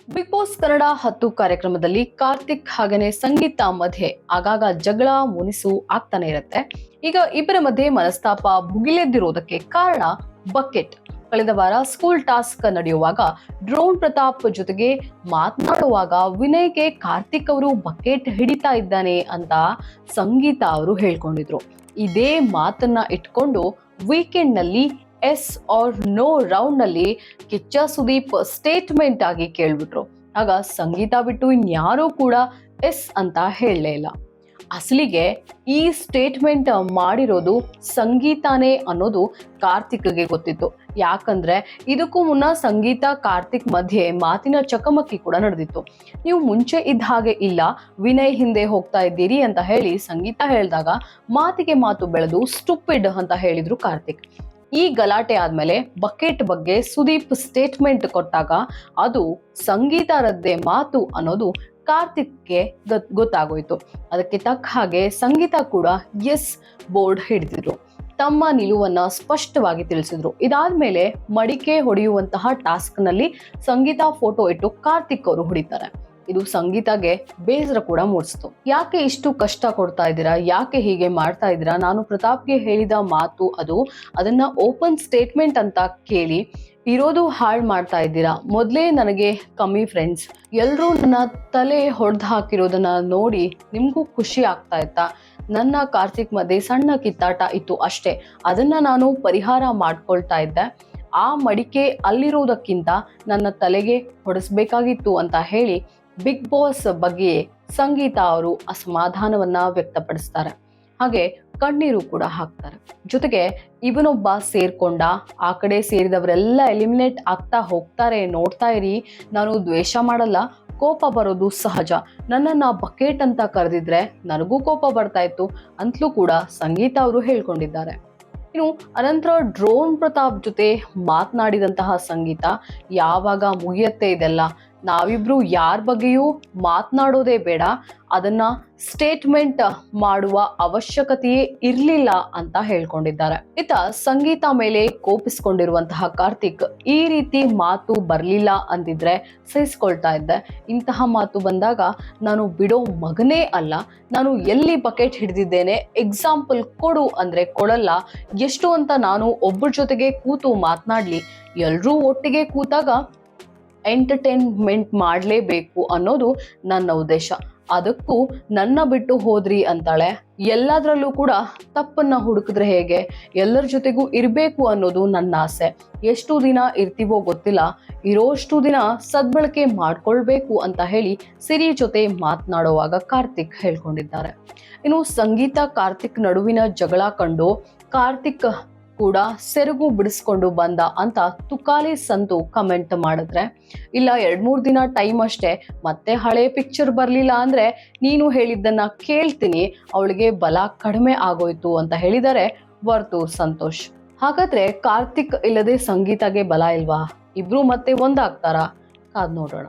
Big boss Kannada 10 ಕಾರ್ಯಕ್ರಮದಲ್ಲಿ ಕಾರ್ತಿಕ್ ಹಾಗೇನೆ ಸಂಗೀತ ಮಧ್ಯೆ ಆಗಾಗ ಜಗಳ ಮುನಿಸು ಆಗ್ತಾನೆ ಇರುತ್ತೆ. ಈಗ ಇಬ್ಬರ ಮಧ್ಯೆ ಮನಸ್ತಾಪ ಭುಗಿಲೆದ್ದಿರೋದಕ್ಕೆ ಕಾರಣ ಬಕೆಟ್. ಕಳೆದ ವಾರ ಸ್ಕೂಲ್ ಟಾಸ್ಕ್ ನಡೆಯುವಾಗ ಡ್ರೋನ್ ಪ್ರತಾಪ್ ಜೊತೆಗೆ ಮಾತನಾಡುವಾಗ ವಿನಯ್ಗೆ ಕಾರ್ತಿಕ್ ಅವರು ಬಕೆಟ್ ಹಿಡಿತಾ ಇದ್ದಾನೆ ಅಂತ ಸಂಗೀತ ಅವರು ಹೇಳ್ಕೊಂಡಿದ್ರು. ಇದೇ ಮಾತನ್ನ ಇಟ್ಕೊಂಡು ವೀಕೆಂಡ್ ನಲ್ಲಿ ಎಸ್ ಆರ್ ನೋ ರೌಂಡ್ ನಲ್ಲಿ ಕಿಚ್ಚ ಸುದೀಪ್ ಸ್ಟೇಟ್ಮೆಂಟ್ ಆಗಿ ಕೇಳ್ಬಿಟ್ರು. ಆಗ ಸಂಗೀತ ಬಿಟ್ಟು ಇನ್ಯಾರೂ ಕೂಡ ಎಸ್ ಅಂತ ಹೇಳಲೇ ಇಲ್ಲ. ಅಸಲಿಗೆ ಈ ಸ್ಟೇಟ್ಮೆಂಟ್ ಮಾಡಿರೋದು ಸಂಗೀತಾನೇ ಅನ್ನೋದು ಕಾರ್ತಿಕ್ಗೆ ಗೊತ್ತಿತ್ತು. ಯಾಕಂದ್ರೆ ಇದಕ್ಕೂ ಮುನ್ನ ಸಂಗೀತ ಕಾರ್ತಿಕ್ ಮಧ್ಯೆ ಮಾತಿನ ಚಕಮಕಿ ಕೂಡ ನಡೆದಿತ್ತು. ನೀವು ಮುಂಚೆ ಇದ್ದ ಹಾಗೆ ಇಲ್ಲ, ವಿನಯ್ ಹಿಂದೆ ಹೋಗ್ತಾ ಇದ್ದೀರಿ ಅಂತ ಹೇಳಿ ಸಂಗೀತ ಹೇಳಿದಾಗ ಮಾತಿಗೆ ಮಾತು ಬೆಳೆದು ಸ್ಟುಪಿಡ್ ಅಂತ ಹೇಳಿದ್ರು ಕಾರ್ತಿಕ್. ಈ ಗಲಾಟೆ ಆದ್ಮೇಲೆ ಬಕೆಟ್ ಬಗ್ಗೆ ಸುದೀಪ್ ಸ್ಟೇಟ್ಮೆಂಟ್ ಕೊಟ್ಟಾಗ ಅದು ಸಂಗೀತರದ್ದೇ ಮಾತು ಅನ್ನೋದು ಕಾರ್ತಿಕ್ಗೆ ಗೊತ್ತಾಗೋಯ್ತು. ಅದಕ್ಕೆ ತಕ್ಕ ಹಾಗೆ ಸಂಗೀತ ಕೂಡ ಎಸ್ ಬೋರ್ಡ್ ಹಿಡಿದಿದ್ರು, ತಮ್ಮ ನಿಲುವನ್ನ ಸ್ಪಷ್ಟವಾಗಿ ತಿಳಿಸಿದ್ರು. ಇದಾದ್ಮೇಲೆ ಮಡಿಕೆ ಹೊಡೆಯುವಂತಹ ಟಾಸ್ಕ್ ನಲ್ಲಿ ಸಂಗೀತ ಫೋಟೋ ಇಟ್ಟು ಕಾರ್ತಿಕ್ ಅವರು ಹೊಡಿತಾರೆ. ಇದು ಸಂಗೀತಗೆ ಬೇಸರ ಕೂಡ ಮೂಡಿಸ್ತು. ಯಾಕೆ ಇಷ್ಟು ಕಷ್ಟ ಕೊಡ್ತಾ ಇದ್ದೀರಾ, ಯಾಕೆ ಹೀಗೆ ಮಾಡ್ತಾ ಇದ್ದೀರಾ, ನಾನು ಪ್ರತಾಪ್ಗೆ ಹೇಳಿದ ಮಾತು ಅದನ್ನ ಓಪನ್ ಸ್ಟೇಟ್ಮೆಂಟ್ ಅಂತ ಕೇಳಿ ಇರೋದು ಹಾಳು ಮಾಡ್ತಾ ಇದ್ದೀರಾ. ಮೊದಲೇ ನನಗೆ ಕಮ್ಮಿ ಫ್ರೆಂಡ್ಸ್, ಎಲ್ಲರೂ ನನ್ನ ತಲೆ ಹೊಡೆದು ಹಾಕಿರೋದನ್ನ ನೋಡಿ ನಿಮ್ಗೂ ಖುಷಿ ಆಗ್ತಾ ಇತ್ತಾ? ನನ್ನ ಕಾರ್ತಿಕ್ ಮಧ್ಯೆ ಸಣ್ಣ ಕಿತ್ತಾಟ ಇತ್ತು ಅಷ್ಟೇ, ಅದನ್ನ ನಾನು ಪರಿಹಾರ ಮಾಡ್ಕೊಳ್ತಾ ಇದ್ದೆ. ಆ ಮಡಿಕೆ ಅಲ್ಲಿರೋದಕ್ಕಿಂತ ನನ್ನ ತಲೆಗೆ ಹೊಡೆಸ್ಬೇಕಾಗಿತ್ತು ಅಂತ ಹೇಳಿ ಬಿಗ್ ಬಾಸ್ ಬಗ್ಗೆ ಸಂಗೀತ ಅವರು ಅಸಮಾಧಾನವನ್ನ ವ್ಯಕ್ತಪಡಿಸ್ತಾರೆ. ಹಾಗೆ ಕಣ್ಣೀರು ಕೂಡ ಹಾಕ್ತಾರೆ. ಜೊತೆಗೆ ಇವನೊಬ್ಬ ಸೇರ್ಕೊಂಡ, ಆ ಕಡೆ ಸೇರಿದವರೆಲ್ಲ ಎಲಿಮಿನೇಟ್ ಆಗ್ತಾ ಹೋಗ್ತಾರೆ, ನೋಡ್ತಾ ಇರಿ, ನಾನು ದ್ವೇಷ ಮಾಡಲ್ಲ, ಕೋಪ ಬರೋದು ಸಹಜ, ನನ್ನನ್ನ ಬಕೆಟ್ ಅಂತ ಕರೆದಿದ್ರೆ ನನಗೂ ಕೋಪ ಬರ್ತಾ ಇತ್ತು ಅಂತಲೂ ಕೂಡ ಸಂಗೀತ ಅವರು ಹೇಳ್ಕೊಂಡಿದ್ದಾರೆ. ಇನ್ನು ಅನಂತರ ಡ್ರೋನ್ ಪ್ರತಾಪ್ ಜೊತೆ ಮಾತನಾಡಿದಂತಹ ಸಂಗೀತ, ಯಾವಾಗ ಮುಗಿಯತ್ತೆ ಇದೆಲ್ಲ, ನಾವಿಬ್ರು ಯಾರ ಬಗ್ಗೆಯೂ ಮಾತನಾಡೋದೇ ಬೇಡ, ಅದನ್ನ ಸ್ಟೇಟ್ಮೆಂಟ್ ಮಾಡುವ ಅವಶ್ಯಕತೆಯೇ ಇರ್ಲಿಲ್ಲ ಅಂತ ಹೇಳ್ಕೊಂಡಿದ್ದಾರೆ. ಇತ್ತ ಸಂಗೀತ ಮೇಲೆ ಕೋಪಿಸ್ಕೊಂಡಿರುವಂತಹ ಕಾರ್ತಿಕ್, ಈ ರೀತಿ ಮಾತು ಬರ್ಲಿಲ್ಲ ಅಂದಿದ್ರೆ ಸಹಿಸ್ಕೊಳ್ತಾ ಇದ್ದೆ, ಇಂತಹ ಮಾತು ಬಂದಾಗ ನಾನು ಬಿಡೋ ಮಗನೇ ಅಲ್ಲ, ನಾನು ಎಲ್ಲಿ ಬಕೆಟ್ ಹಿಡಿದಿದ್ದೇನೆ ಎಕ್ಸಾಂಪಲ್ ಕೊಡು ಅಂದ್ರೆ ಕೊಡಲ್ಲ, ಎಷ್ಟು ಅಂತ ನಾನು ಒಬ್ಬರ ಜೊತೆಗೆ ಕೂತು ಮಾತನಾಡ್ಲಿ, ಎಲ್ರೂ ಒಟ್ಟಿಗೆ ಕೂತಾಗ ಎಂಟರ್ಟೈನ್ಮೆಂಟ್ ಮಾಡಲೇಬೇಕು ಅನ್ನೋದು ನನ್ನ ಉದ್ದೇಶ, ಅದಕ್ಕೂ ನನ್ನ ಬಿಟ್ಟು ಹೋದ್ರಿ ಅಂತಾಳೆ. ಎಲ್ಲದರಲ್ಲೂ ಕೂಡ ತಪ್ಪನ್ನ ಹುಡುಕಿದ್ರೆ ಹೇಗೆ, ಎಲ್ಲರ ಜೊತೆಗೂ ಇರಬೇಕು ಅನ್ನೋದು ನನ್ನ ಆಸೆ. ಎಷ್ಟು ದಿನ ಇರ್ತೀವೋ ಗೊತ್ತಿಲ್ಲ, ಇರೋಷ್ಟು ದಿನ ಸದ್ಬಳಕೆ ಮಾಡ್ಕೊಳ್ಬೇಕು ಅಂತ ಹೇಳಿ ಸಿರಿ ಜೊತೆ ಮಾತನಾಡುವಾಗ ಕಾರ್ತಿಕ್ ಹೇಳ್ಕೊಂಡಿದ್ದಾರೆ. ಇನ್ನು ಸಂಗೀತ ಕಾರ್ತಿಕ್ ನಡುವಿನ ಜಗಳ ಕಂಡು ಕಾರ್ತಿಕ್ ಕೂಡ ಸೆರಗು ಬಿಡಿಸ್ಕೊಂಡು ಬಂದ ಅಂತ ತುಕಾಲಿ ಸಂತು ಕಮೆಂಟ್ ಮಾಡಿದ್ರೆ, ಇಲ್ಲ 2-3 ದಿನ ಟೈಮ್ ಅಷ್ಟೇ, ಮತ್ತೆ ಹಳೆ ಪಿಕ್ಚರ್ ಬರ್ಲಿಲ್ಲ ಅಂದ್ರೆ ನೀನು ಹೇಳಿದ್ದನ್ನ ಕೇಳ್ತೀನಿ, ಅವಳಿಗೆ ಬಲ ಕಡಿಮೆ ಆಗೋಯ್ತು ಅಂತ ಹೇಳಿದರೆ ವರ್ತೂರ್ ಸಂತೋಷ್. ಹಾಗಾದ್ರೆ ಕಾರ್ತಿಕ್ ಇಲ್ಲದೆ ಸಂಗೀತಗೆ ಬಲ ಇಲ್ವಾ? ಇಬ್ರು ಮತ್ತೆ ಒಂದಾಗ್ತಾರಾ? ಕಾದ್ ನೋಡೋಣ.